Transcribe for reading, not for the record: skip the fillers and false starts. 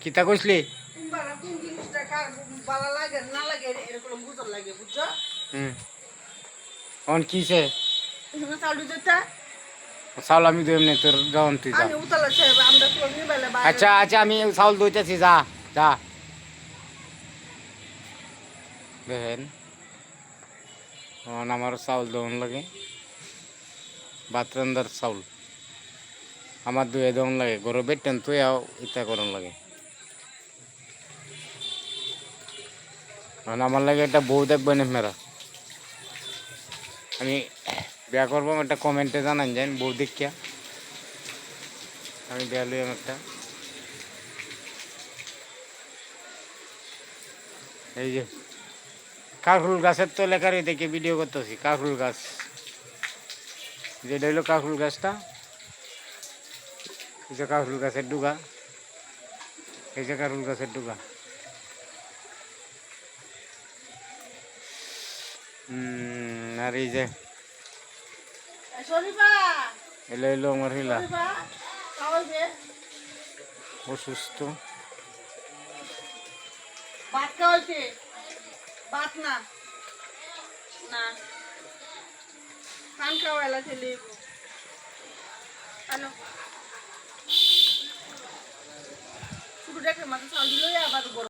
কিতা কইছলি কোন জিনিসটা কার ভালো লাগে না লাগে এরকম বুঝার লাগে বুঝছো অন কিছে তুমি চালু যেটা চাউল আমি দুই এমনি তোর যাওন তুই যা আমি উতলা চাইবে আমরা তো নিবেলে বাইরে আচ্ছা আচ্ছা আমি চাউল দইতেছি যা যা দেখেন আমার চাউল দেওয়ান লাগে ভাত রান্দার চাউল আমার দুয়ে দেওয়ান লাগে গরু বেটেন তুই ইটা করন লাগে আমার লাগে একটা বউ দেখবেন আপনারা আমি বিয়া করবো একটা কমেন্টে জানান যান বউ দেখিয়া আমি বিয়া লইম একটা এই যে কাকুল গাছের তো লেখারই দেখে ভিডিও করতেছি কাকুল গাছ যেটা হইলো কাকুল গাছটা এই যে কাকুল গাছের ডুগা এই যে কাকুল গাছের ডুগা আর এই যে এলো এলো আমার হিলা অসুস্থ ভাত খাওয়াইছে ভাত না না পান খাওয়াইলা ছেলে আনো শুধু দেখে মাকে চাল দিল আবার